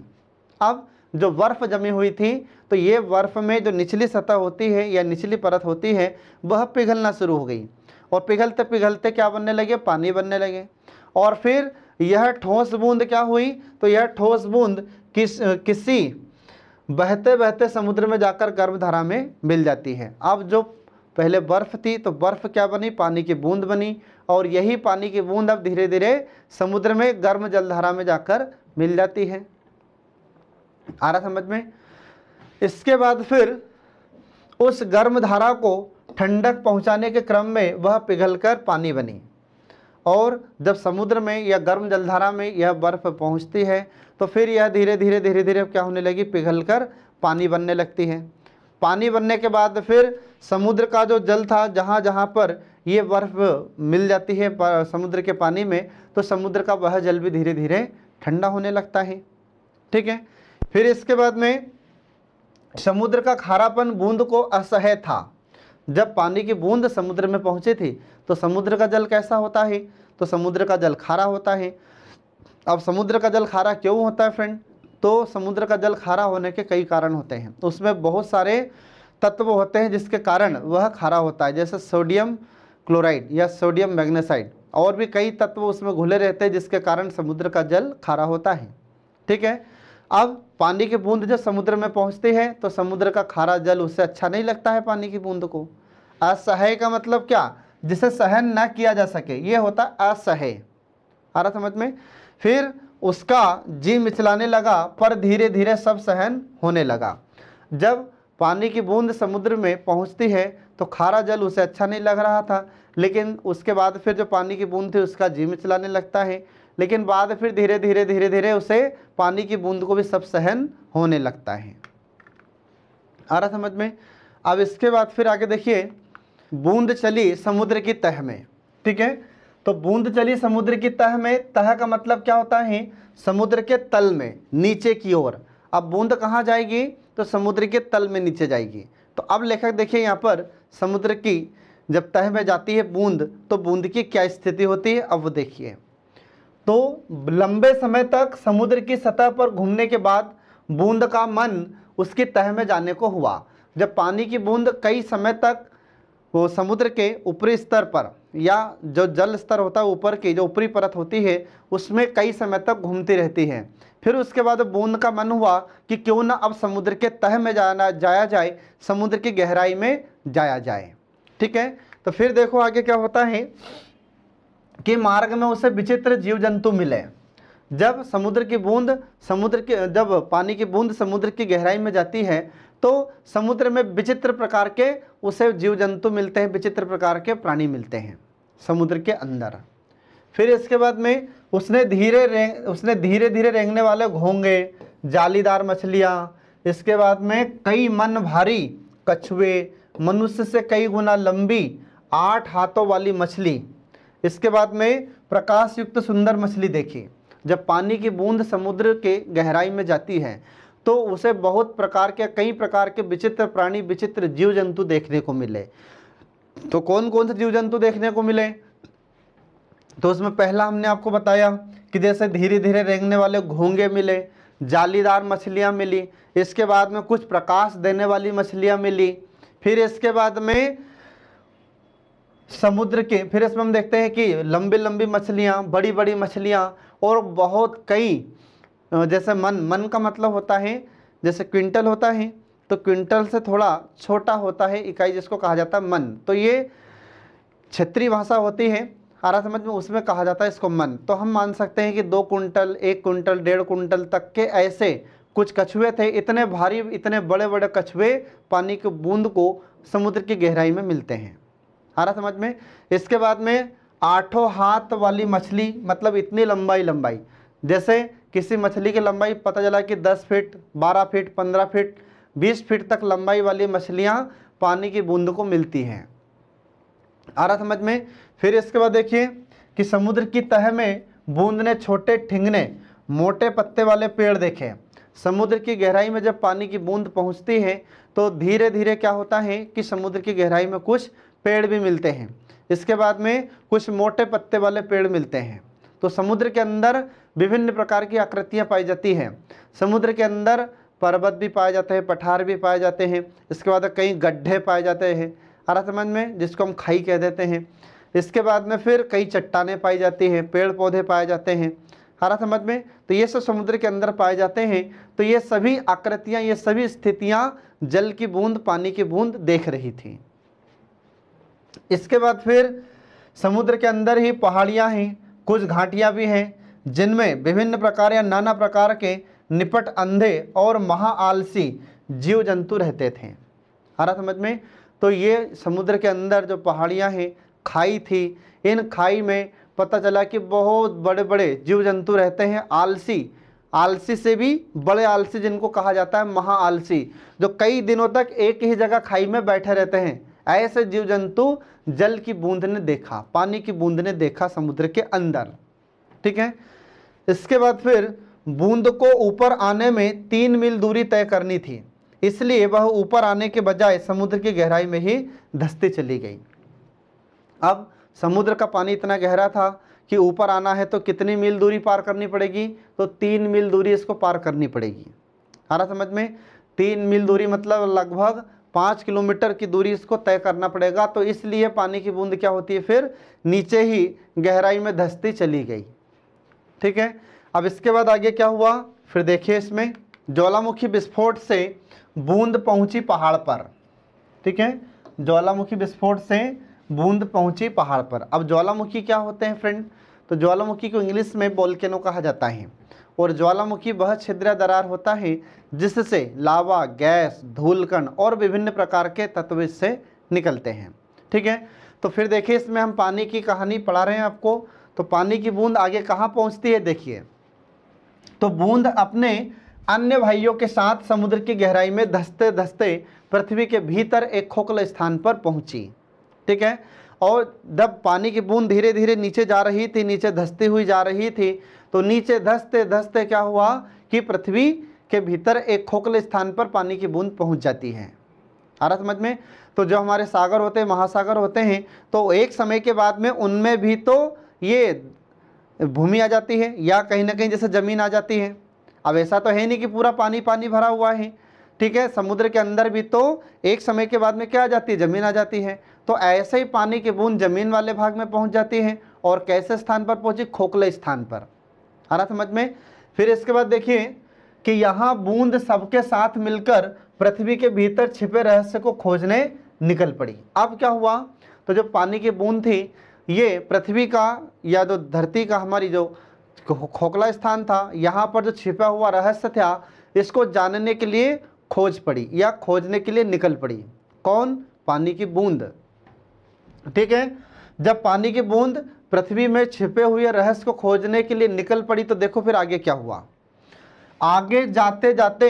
अब जो बर्फ़ जमी हुई थी तो ये बर्फ़ में जो निचली सतह होती है या निचली परत होती है वह पिघलना शुरू हो गई, और पिघलते पिघलते क्या बनने लगे, पानी बनने लगे। और फिर यह ठोस बूंद क्या हुई, तो यह ठोस बूंद किसी बहते बहते समुद्र में जाकर गर्मधारा में मिल जाती है। अब जो पहले बर्फ़ थी तो बर्फ़ क्या बनी, पानी की बूंद बनी, और यही पानी की बूंद अब धीरे धीरे समुद्र में गर्म जलधारा में जाकर मिल जाती है। आ रहा समझ में। इसके बाद फिर उस गर्म धारा को ठंडक पहुंचाने के क्रम में वह पिघलकर पानी बनी, और जब समुद्र में या गर्म जलधारा में यह बर्फ़ पहुंचती है तो फिर यह धीरे धीरे क्या होने लगी, पिघलकर पानी बनने लगती है। पानी बनने के बाद फिर समुद्र का जो जल था, जहाँ जहाँ पर ये बर्फ़ मिल जाती है समुद्र के पानी में, तो समुद्र का वह जल भी धीरे धीरे ठंडा होने लगता है। ठीक है। फिर इसके बाद में समुद्र का खारापन बूंद को असह्य था। जब पानी की बूंद समुद्र में पहुंची थी तो समुद्र का जल कैसा होता है, तो समुद्र का जल खारा होता है। अब समुद्र का जल खारा क्यों होता है फ्रेंड, तो समुद्र का जल खारा होने के कई कारण होते हैं। तो उसमें बहुत सारे तत्व होते हैं जिसके कारण वह खारा होता है, जैसे सोडियम क्लोराइड या सोडियम मैग्नेसाइड, और भी कई तत्व उसमें घुले रहते हैं जिसके कारण समुद्र का जल खारा होता है। ठीक है। अब पानी की बूंद जब समुद्र में पहुंचती है तो समुद्र का खारा जल उससे अच्छा नहीं लगता है पानी की बूंद को। असह्य का मतलब क्या, जिसे सहन न किया जा सके, ये होता असह्य। आ रहा समझ में। फिर उसका जी मिचलाने लगा, पर धीरे धीरे सब सहन होने लगा। जब पानी की बूंद समुद्र में पहुंचती है तो खारा जल उसे अच्छा नहीं लग रहा था, लेकिन उसके बाद फिर जो पानी की बूंद थी उसका जी मिचलाने लगता है, लेकिन बाद फिर धीरे धीरे उसे पानी की बूंद को भी सब सहन होने लगता है। आ रहा समझ में। अब इसके बाद फिर आगे देखिए, बूंद चली समुद्र की तह में। ठीक है। तो बूंद चली समुद्र की तह में, तह का मतलब क्या होता है, समुद्र के तल में, नीचे की ओर। अब बूंद कहाँ जाएगी, तो समुद्र के तल में नीचे जाएगी। तो अब लेखक देखिए यहाँ पर समुद्र की जब तह में जाती है बूंद, तो बूंद की क्या स्थिति होती है, अब वो देखिए। तो लंबे समय तक समुद्र की सतह पर घूमने के बाद बूंद का मन उसकी तह में जाने को हुआ। जब पानी की बूंद कई समय तक वो समुद्र के ऊपरी स्तर पर, या जो जल स्तर होता है ऊपर की जो ऊपरी परत होती है, उसमें कई समय तक घूमती रहती है। फिर उसके बाद बूंद का मन हुआ कि क्यों ना अब समुद्र के तह में जाया जाए, समुद्र की गहराई में जाया जाए। ठीक है। तो फिर देखो आगे क्या होता है कि मार्ग में उसे विचित्र जीव जंतु मिले। जब जब पानी की बूंद समुद्र की गहराई में जाती है तो समुद्र में विचित्र प्रकार के उसे जीव जंतु मिलते हैं, विचित्र प्रकार के प्राणी मिलते हैं समुद्र के अंदर। फिर इसके बाद में उसने धीरे धीरे रेंगने वाले घोंगे, जालीदार मछलियाँ, इसके बाद में कई मन भारी कछुए, मनुष्य से कई गुना लंबी 8 हाथों वाली मछली, इसके बाद में प्रकाश युक्त सुंदर मछली देखी। जब पानी की बूंद समुद्र के गहराई में जाती है तो उसे बहुत प्रकार के, कई प्रकार के विचित्र प्राणी, विचित्र जीव जंतु देखने को मिले। तो कौन कौन से जीव जंतु देखने को मिले, तो उसमें पहला हमने आपको बताया कि जैसे धीरे धीरे रेंगने वाले घोंगे मिले, जालीदार मछलियां मिली, इसके बाद में कुछ प्रकाश देने वाली मछलियां मिली। फिर इसके बाद में समुद्र के, फिर इसमें हम देखते हैं कि लंबी लंबी मछलियां, बड़ी बड़ी मछलियां, और बहुत कई, जैसे मन का मतलब होता है जैसे क्विंटल होता है, तो क्विंटल से थोड़ा छोटा होता है इकाई जिसको कहा जाता है मन। तो ये क्षेत्रीय भाषा होती है, आ रहा समझ में, उसमें कहा जाता है इसको मन। तो हम मान सकते हैं कि 2 कुंटल, 1 कुंटल, 1.5 कुंटल तक के ऐसे कुछ कछुए थे। इतने भारी, इतने बड़े बड़े कछुए पानी की बूंद को समुद्र की गहराई में मिलते हैं। आ रहा समझ में। इसके बाद में 8 हाथ वाली मछली, मतलब इतनी लंबाई, जैसे किसी मछली की लंबाई पता चला कि 10 फीट, 12 फीट, 15 फीट, 20 फीट तक लंबाई वाली मछलियां पानी की बूंद को मिलती हैं। आ रहा समझ में। फिर इसके बाद देखिए कि समुद्र की तह में बूंद ने छोटे ठिंगने, मोटे पत्ते वाले पेड़ देखे। समुद्र की गहराई में जब पानी की बूंद पहुंचती है तो धीरे धीरे क्या होता है कि समुद्र की गहराई में कुछ पेड़ भी मिलते हैं, इसके बाद में कुछ मोटे पत्ते वाले पेड़ मिलते हैं। तो समुद्र के अंदर विभिन्न प्रकार की आकृतियाँ पाई जाती हैं। समुद्र के अंदर पर्वत भी पाए जाते हैं, पठार भी पाए जाते हैं, इसके बाद कई गड्ढे पाए जाते हैं, आ रहा समझ में, जिसको हम खाई कह देते हैं। इसके बाद में फिर कई चट्टानें पाई जाती हैं, पेड़ पौधे पाए जाते हैं। आ रहा समझ में? तो ये सब समुद्र के अंदर पाए जाते हैं। तो ये सभी आकृतियाँ, ये सभी स्थितियाँ जल की बूंद, पानी की बूंद देख रही थी। इसके बाद फिर समुद्र के अंदर ही पहाड़ियाँ हैं, कुछ घाटियाँ भी हैं, जिनमें विभिन्न प्रकार या नाना प्रकार के निपट, अंधे और महाआलसी जीव जंतु रहते थे। आ रहा समझ में? तो ये समुद्र के अंदर जो पहाड़ियाँ हैं, खाई थी, इन खाई में पता चला कि बहुत बड़े बड़े जीव जंतु रहते हैं। आलसी, आलसी से भी बड़े आलसी, जिनको कहा जाता है महाआलसी, जो कई दिनों तक एक ही जगह खाई में बैठे रहते हैं, ऐसे जीव जंतु जल की बूंद ने देखा, पानी की बूंद ने देखा समुद्र के अंदर। ठीक है। इसके बाद फिर बूंद को ऊपर आने में 3 मील दूरी तय करनी थी, इसलिए वह ऊपर आने के बजाय समुद्र की गहराई में ही धंसती चली गई। अब समुद्र का पानी इतना गहरा था कि ऊपर आना है तो कितनी मील दूरी पार करनी पड़ेगी? तो 3 मील दूरी इसको पार करनी पड़ेगी। आ रहा समझ में? 3 मील दूरी मतलब लगभग 5 किलोमीटर की दूरी इसको तय करना पड़ेगा। तो इसलिए पानी की बूंद क्या होती है, फिर नीचे ही गहराई में धंसती चली गई। ठीक है। अब इसके बाद आगे क्या हुआ, फिर देखिए इसमें ज्वालामुखी विस्फोट से बूंद पहुंची पहाड़ पर। ठीक है, ज्वालामुखी विस्फोट से बूंद पहुंची पहाड़ पर। अब ज्वालामुखी क्या होते हैं फ्रेंड? तो ज्वालामुखी को इंग्लिश में वोल्केनो कहा जाता है, और ज्वालामुखी वह छिद्र दरार होता है जिससे लावा, गैस, धूलकण और विभिन्न प्रकार के तत्व इससे निकलते हैं। ठीक है। तो फिर देखिए इसमें हम पानी की कहानी पढ़ा रहे हैं आपको। तो पानी की बूंद आगे कहाँ पहुँचती है देखिए। तो बूंद अपने अन्य भाइयों के साथ समुद्र की गहराई में धंसते धंसते पृथ्वी के भीतर एक खोखले स्थान पर पहुंची। ठीक है। और जब पानी की बूंद धीरे धीरे नीचे जा रही थी, नीचे धंसती हुई जा रही थी, तो नीचे धंसते धंसते क्या हुआ कि पृथ्वी के भीतर एक खोखले स्थान पर पानी की बूंद पहुंच जाती है। आ रहा समझ में? तो जो हमारे सागर होते हैं, महासागर होते हैं, तो एक समय के बाद में उनमें भी तो ये भूमि आ जाती है, या कहीं ना कहीं जैसे ज़मीन आ जाती है। अब ऐसा तो है नहीं कि पूरा पानी पानी भरा हुआ है। ठीक है। समुद्र के अंदर भी तो एक समय के बाद में क्या आ जाती है, ज़मीन आ जाती है। तो ऐसे ही पानी की बूंद ज़मीन वाले भाग में पहुंच जाती है, और कैसे स्थान पर पहुंची? खोखले स्थान पर। आ रहा समझ में? फिर इसके बाद देखिए कि यहाँ बूंद सबके साथ मिलकर पृथ्वी के भीतर छिपे रहस्य को खोजने निकल पड़ी। अब क्या हुआ? तो जो पानी की बूंद थी, ये पृथ्वी का या जो धरती का हमारी जो खोखला स्थान था, यहाँ पर जो छिपा हुआ रहस्य था, इसको जानने के लिए खोज पड़ी या खोजने के लिए निकल पड़ी। कौन? पानी की बूंद। ठीक है। जब पानी की बूंद पृथ्वी में छिपे हुए रहस्य को खोजने के लिए निकल पड़ी, तो देखो फिर आगे क्या हुआ। आगे जाते जाते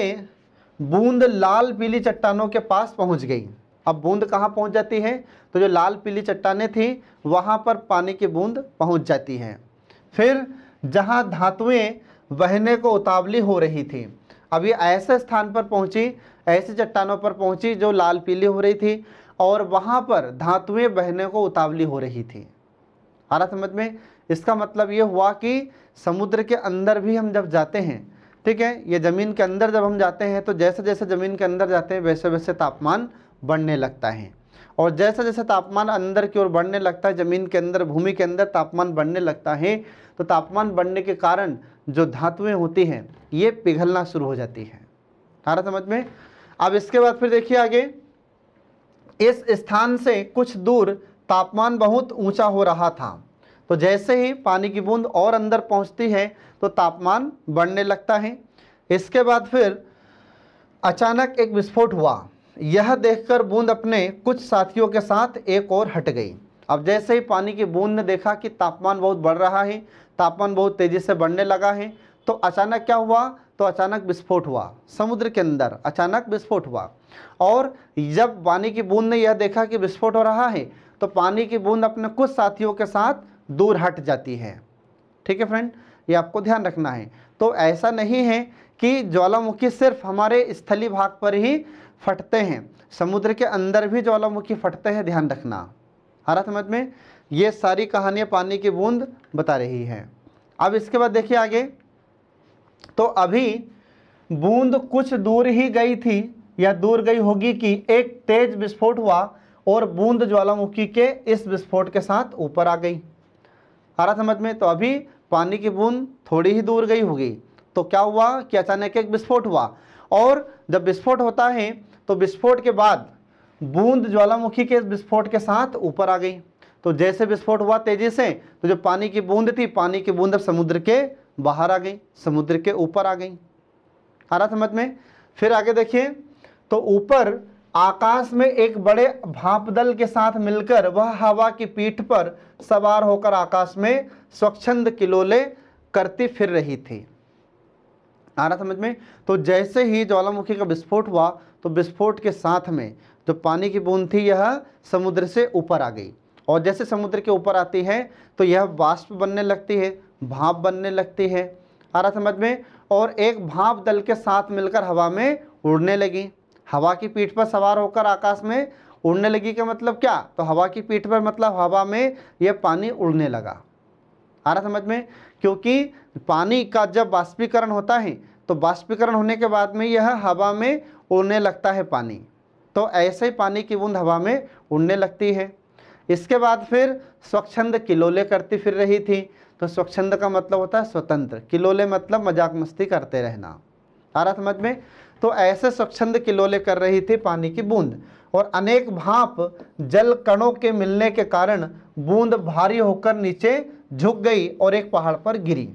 बूंद लाल पीली चट्टानों के पास पहुंच गई। अब बूंद कहाँ पहुंच जाती है? तो जो लाल पीली चट्टानें थी वहाँ पर पानी की बूंद पहुंच जाती है। फिर जहाँ धातुएं बहने को उतावली हो रही थी, अब ये ऐसे स्थान पर पहुंची, ऐसी चट्टानों पर पहुंची जो लाल पीली हो रही थी, और वहाँ पर धातुएं बहने को उतावली हो रही थी। आ रहा समझ में? इसका मतलब ये हुआ कि समुद्र के अंदर भी हम जब जाते हैं, ठीक है, ये ज़मीन के अंदर जब हम जाते हैं, तो जैसे जैसे ज़मीन के अंदर जाते हैं वैसे वैसे तापमान बढ़ने लगता है, और जैसे जैसे तापमान अंदर की ओर बढ़ने लगता है, ज़मीन के अंदर, भूमि के अंदर तापमान बढ़ने लगता है, तो तापमान बढ़ने के कारण जो धातुएं होती हैं ये पिघलना शुरू हो जाती है। आ रहा समझ में? अब इसके बाद फिर देखिए आगे, इस स्थान से कुछ दूर तापमान बहुत ऊंचा हो रहा था। तो जैसे ही पानी की बूंद और अंदर पहुंचती है तो तापमान बढ़ने लगता है। इसके बाद फिर अचानक एक विस्फोट हुआ। यह देखकर बूंद अपने कुछ साथियों के साथ एक और हट गई। अब जैसे ही पानी की बूंद ने देखा कि तापमान बहुत बढ़ रहा है, तापमान बहुत तेज़ी से बढ़ने लगा है, तो अचानक क्या हुआ? तो अचानक विस्फोट हुआ समुद्र के अंदर, अचानक विस्फोट हुआ। और जब पानी की बूंद ने यह देखा कि विस्फोट हो रहा है, तो पानी की बूंद अपने कुछ साथियों के साथ दूर हट जाती है। ठीक है फ्रेंड, ये आपको ध्यान रखना है। तो ऐसा नहीं है कि ज्वालामुखी सिर्फ हमारे स्थलीय भाग पर ही फटते हैं, समुद्र के अंदर भी ज्वालामुखी फटते हैं, ध्यान रखना। आ रहा समझ में? ये सारी कहानियाँ पानी की बूंद बता रही है। अब इसके बाद देखिए आगे, तो अभी बूंद कुछ दूर ही गई थी या दूर गई होगी कि एक तेज विस्फोट हुआ और बूंद ज्वालामुखी के इस विस्फोट के साथ ऊपर आ गई। आ रहा समझ में? तो अभी पानी की बूंद थोड़ी ही दूर गई होगी, तो क्या हुआ कि अचानक एक विस्फोट हुआ, और जब विस्फोट होता है तो विस्फोट के बाद बूंद ज्वालामुखी के विस्फोट के साथ ऊपर आ गई। तो जैसे विस्फोट हुआ तेजी से, तो जो पानी की बूंद थी, पानी की बूंद अब समुद्र के बाहर आ गई, समुद्र के ऊपर आ गई। आ रहा समझ में? फिर आगे देखिए, तो ऊपर आकाश में एक बड़े भापदल के साथ मिलकर वह हवा की पीठ पर सवार होकर आकाश में स्वच्छंद किलोले करती फिर रही थी। आ रहा समझ में? तो जैसे ही ज्वालामुखी का विस्फोट हुआ, तो विस्फोट के साथ में जो पानी की बूंद थी यह समुद्र से ऊपर आ गई, और जैसे समुद्र के ऊपर आती है तो यह वाष्प बनने लगती है, भाप बनने लगती है। आ रहा समझ में? और एक भाप दल के साथ मिलकर हवा में उड़ने लगी, हवा की पीठ पर सवार होकर आकाश में उड़ने लगी। का मतलब क्या? तो हवा की पीठ पर मतलब हवा में यह पानी उड़ने लगा। आ रहा समझ में? क्योंकि पानी का जब वाष्पीकरण होता है तो वाष्पीकरण होने के बाद में यह हवा में उड़ने लगता है पानी, तो ऐसे ही पानी की बूंद हवा में उड़ने लगती है। इसके बाद फिर स्वच्छंद किलोले करती फिर रही थी। तो स्वच्छंद का मतलब होता है स्वतंत्र, किलोले मतलब मजाक मस्ती करते रहना। आ रहा समझ में? तो ऐसे स्वच्छंद किलोले कर रही थी पानी की बूंद, और अनेक भाप जल कणों के मिलने के कारण बूंद भारी होकर नीचे झुक गई और एक पहाड़ पर गिरी।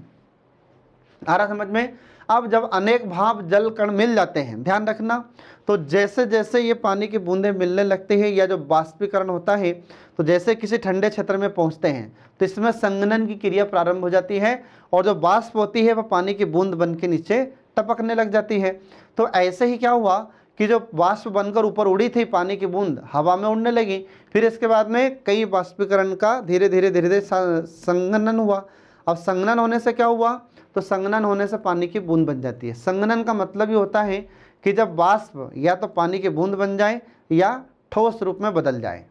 आ रहा समझ में? अब जब अनेक भाप जल कण मिल जाते हैं, ध्यान रखना, तो जैसे जैसे ये पानी की बूंदें मिलने लगती है या जो वाष्पीकरण होता है, तो जैसे किसी ठंडे क्षेत्र में पहुंचते हैं तो इसमें संघनन की क्रिया प्रारंभ हो जाती है, और जो वाष्प होती है वह पानी की बूंद बन के नीचे टपकने लग जाती है। तो ऐसे ही क्या हुआ कि जो वाष्प बनकर ऊपर उड़ी थी पानी की बूंद हवा में उड़ने लगी। फिर इसके बाद में कई वाष्पीकरण का धीरे धीरे संघनन हुआ। अब संघनन होने से क्या हुआ? तो संघनन होने से पानी की बूंद बन जाती है। संघनन का मतलब ही होता है कि जब वाष्प या तो पानी की बूंद बन जाए या ठोस रूप में बदल जाए।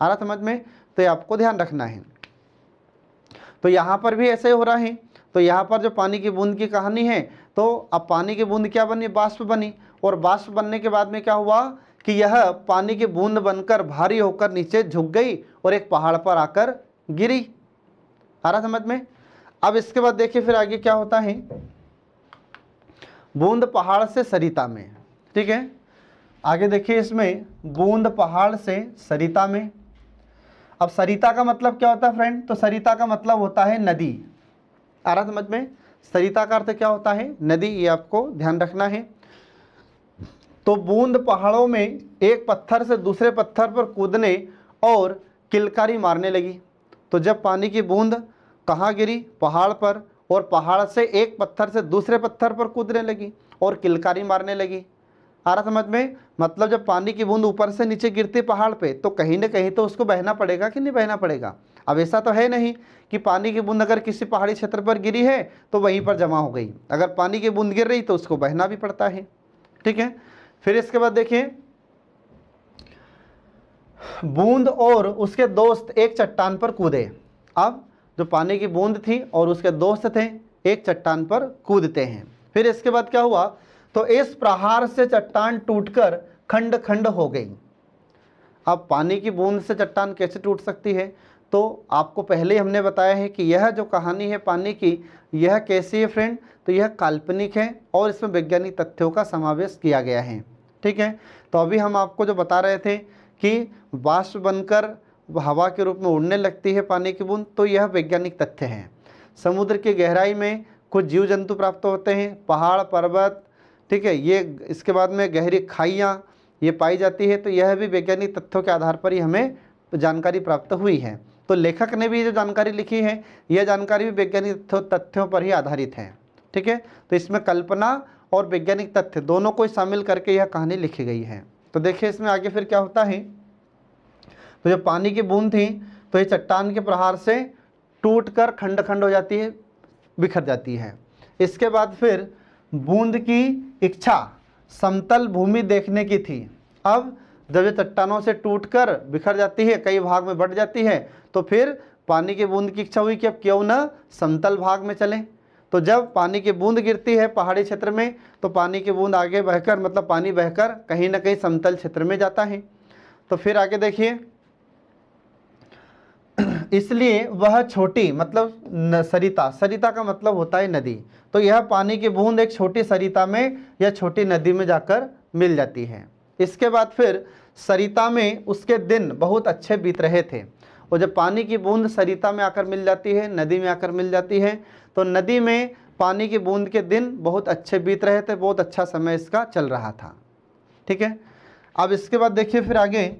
आ रहा समझ में? तो ये आपको ध्यान रखना है। तो यहाँ पर भी ऐसे हो रहा है। तो यहाँ पर जो पानी की बूंद की कहानी है, तो अब पानी की बूंद क्या बनी? वाष्प बनी, और वाष्प बनने के बाद में क्या हुआ कि यह पानी की बूंद बनकर भारी होकर नीचे झुक गई और एक पहाड़ पर आकर गिरी। आ रहा समझ में? अब इसके बाद देखिए फिर आगे क्या होता है। बूंद पहाड़ से सरिता में, ठीक है, आगे देखिए इसमें बूंद पहाड़ से सरिता में। अब सरिता का मतलब क्या होता है फ्रेंड? तो सरिता का मतलब होता है नदी। आ रहा समझ में? सरिता का अर्थ क्या होता है? नदी, ये आपको ध्यान रखना है। तो बूंद पहाड़ों में एक पत्थर से दूसरे पत्थर पर कूदने और किलकारी मारने लगी। तो जब पानी की बूंद कहाँ गिरी? पहाड़ पर, और पहाड़ से एक पत्थर से दूसरे पत्थर पर कूदने लगी और किलकारी मारने लगी। आ रहा समझ में? मतलब जब पानी की बूंद ऊपर से नीचे गिरती पहाड़ पे, तो कहीं ना कहीं तो उसको बहना पड़ेगा कि नहीं बहना पड़ेगा? अब ऐसा तो है नहीं कि पानी की बूंद अगर किसी पहाड़ी क्षेत्र पर गिरी है तो वहीं पर जमा हो गई। अगर पानी की बूंद गिर रही तो उसको बहना भी पड़ता है, ठीक है। फिर इसके बाद देखिए, बूंद और उसके दोस्त एक चट्टान पर कूदे। अब जो पानी की बूंद थी और उसके दोस्त थे, एक चट्टान पर कूदते हैं। फिर इसके बाद क्या हुआ? तो इस प्रहार से चट्टान टूटकर खंड खंड हो गई। अब पानी की बूंद से चट्टान कैसे टूट सकती है? तो आपको पहले ही हमने बताया है कि यह जो कहानी है पानी की, यह कैसी है फ्रेंड? तो यह काल्पनिक है और इसमें वैज्ञानिक तथ्यों का समावेश किया गया है, ठीक है। तो अभी हम आपको जो बता रहे थे कि वाष्प बनकर हवा के रूप में उड़ने लगती है पानी की बूंद, तो यह वैज्ञानिक तथ्य है। समुद्र की गहराई में कुछ जीव जंतु प्राप्त होते हैं, पहाड़ पर्वत, ठीक है, ये इसके बाद में गहरी खाइयाँ ये पाई जाती है। तो यह भी वैज्ञानिक तथ्यों के आधार पर ही हमें जानकारी प्राप्त हुई है। तो लेखक ने भी जो जानकारी लिखी है, यह जानकारी भी वैज्ञानिक तथ्यों पर ही आधारित है, ठीक है। तो इसमें कल्पना और वैज्ञानिक तथ्य दोनों को शामिल करके यह कहानी लिखी गई है। तो देखिए इसमें आगे फिर क्या होता है। तो जो पानी की बूंद थी, तो ये चट्टान के प्रहार से टूटकर खंड खंड हो जाती है, बिखर जाती है। इसके बाद फिर बूंद की इच्छा समतल भूमि देखने की थी। अब जब ये चट्टानों से टूटकर बिखर जाती है, कई भाग में बढ़ जाती है, तो फिर पानी की बूंद की इच्छा हुई कि अब क्यों ना समतल भाग में चलें। तो जब पानी की बूंद गिरती है पहाड़ी क्षेत्र में, तो पानी की बूंद आगे बहकर मतलब पानी बहकर कहीं ना कहीं समतल क्षेत्र में जाता है। तो फिर आगे देखिए, इसलिए वह छोटी मतलब सरिता, सरिता का मतलब होता है नदी, तो यह पानी की बूंद एक छोटी सरिता में या छोटी नदी में जाकर मिल जाती है। इसके बाद फिर सरिता में उसके दिन बहुत अच्छे बीत रहे थे। और जब पानी की बूंद सरिता में आकर मिल जाती है, नदी में आकर मिल जाती है, तो नदी में पानी की बूंद के दिन बहुत अच्छे बीत रहे थे, बहुत अच्छा समय इसका चल रहा था। ठीक है, अब इसके बाद देखिए फिर आगे,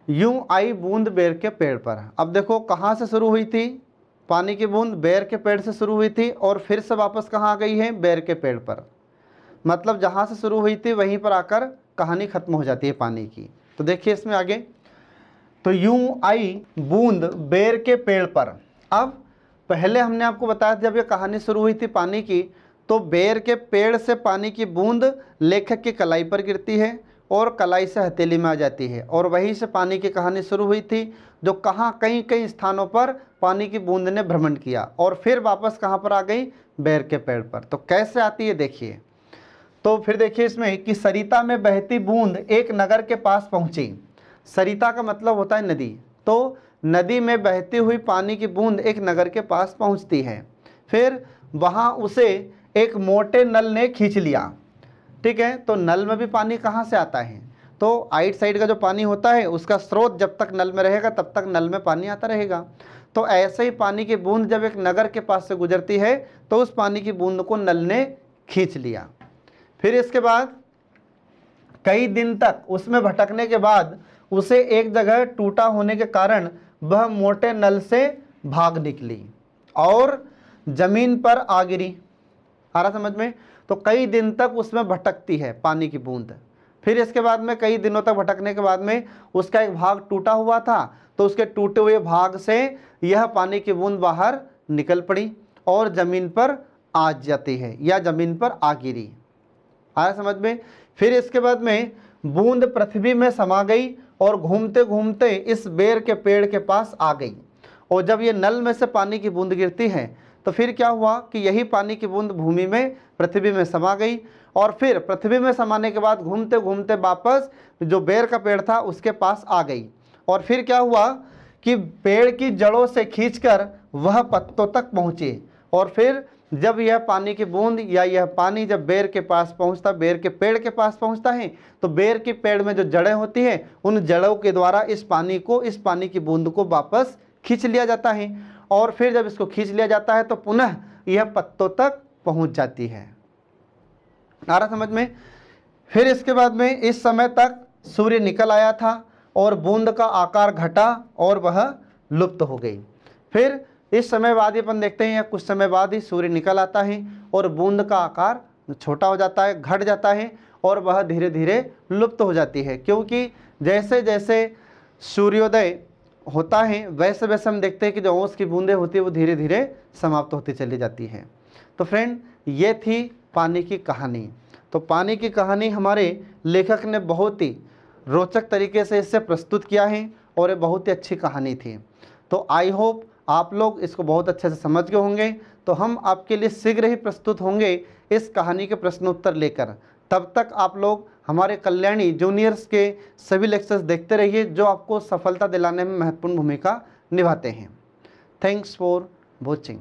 यूं आई बूंद बेर के पेड़ पर। अब देखो कहाँ से शुरू हुई थी, पानी की बूंद बेर के पेड़ से शुरू हुई थी और फिर से वापस कहाँ आ गई है, बेर के पेड़ पर। मतलब जहाँ से शुरू हुई थी वहीं पर आकर कहानी खत्म हो जाती है पानी की। तो देखिए इसमें आगे, तो यूं आई बूंद बेर के पेड़ पर। अब पहले हमने आपको बताया जब ये कहानी शुरू हुई थी पानी की, तो बेर के पेड़ से पानी की बूंद लेखक की कलाई पर गिरती है और कलाई से हथेली में आ जाती है, और वहीं से पानी की कहानी शुरू हुई थी, जो कहाँ कई कई स्थानों पर पानी की बूंद ने भ्रमण किया और फिर वापस कहाँ पर आ गई, बेर के पेड़ पर। तो कैसे आती है देखिए, तो फिर देखिए इसमें कि सरिता में बहती बूंद एक नगर के पास पहुंची। सरिता का मतलब होता है नदी, तो नदी में बहती हुई पानी की बूंद एक नगर के पास पहुंचती है। फिर वहां उसे एक मोटे नल ने खींच लिया। ठीक है, तो नल में भी पानी कहाँ से आता है, तो आइट साइड का जो पानी होता है उसका स्रोत जब तक नल में रहेगा तब तक नल में पानी आता रहेगा। तो ऐसे ही पानी की बूंद जब एक नगर के पास से गुजरती है तो उस पानी की बूंद को नल ने खींच लिया। फिर इसके बाद कई दिन तक उसमें भटकने के बाद उसे एक जगह टूटा होने के कारण वह मोटे नल से भाग निकली और जमीन पर आ गिरी। आ रहा समझ में, तो कई दिन तक उसमें भटकती है पानी की बूंद। फिर इसके बाद में कई दिनों तक भटकने के बाद में उसका एक भाग टूटा हुआ था, तो उसके टूटे हुए भाग से यह पानी की बूंद बाहर निकल पड़ी और जमीन पर आ जाती है या जमीन पर आ गिरी। आया समझ में। फिर इसके बाद में बूंद पृथ्वी में समा गई और घूमते घूमते इस बेर के पेड़ के पास आ गई। और जब ये नल में से पानी की बूंद गिरती है तो फिर क्या हुआ कि यही पानी की बूंद भूमि में पृथ्वी में समा गई और फिर पृथ्वी में समाने के बाद घूमते घूमते वापस जो बेर का पेड़ था उसके पास आ गई। और फिर क्या हुआ कि पेड़ की जड़ों से खींचकर वह पत्तों तक पहुँची। और फिर जब यह पानी की बूंद या यह पानी जब बेर के पास पहुंचता, बेर के पेड़ के पास पहुंचता है, तो बेर के पेड़ में जो जड़ें होती हैं उन जड़ों के द्वारा इस पानी की बूंद को वापस खींच लिया जाता है। और फिर जब इसको खींच लिया जाता है तो पुनः यह पत्तों तक पहुंच जाती है। आ रहा समझ में। फिर इसके बाद में इस समय तक सूर्य निकल आया था और बूंद का आकार घटा और वह लुप्त हो गई। फिर इस समय बाद ही अपन देखते हैं या कुछ समय बाद ही सूर्य निकल आता है और बूंद का आकार छोटा हो जाता है, घट जाता है और वह धीरे धीरे लुप्त हो जाती है, क्योंकि जैसे जैसे सूर्योदय होता है वैसे वैसे हम देखते हैं कि जो ओस की बूंदें होती है वो धीरे धीरे समाप्त होती चली जाती है। तो फ्रेंड, ये थी पानी की कहानी। तो पानी की कहानी हमारे लेखक ने बहुत ही रोचक तरीके से इससे प्रस्तुत किया है और ये बहुत ही अच्छी कहानी थी। तो आई होप आप लोग इसको बहुत अच्छे से समझ गए होंगे। तो हम आपके लिए शीघ्र ही प्रस्तुत होंगे इस कहानी के प्रश्नोत्तर लेकर। तब तक आप लोग हमारे कल्याणी जूनियर्स के सभी लेक्चर्स देखते रहिए जो आपको सफलता दिलाने में महत्वपूर्ण भूमिका निभाते हैं। Thanks for watching.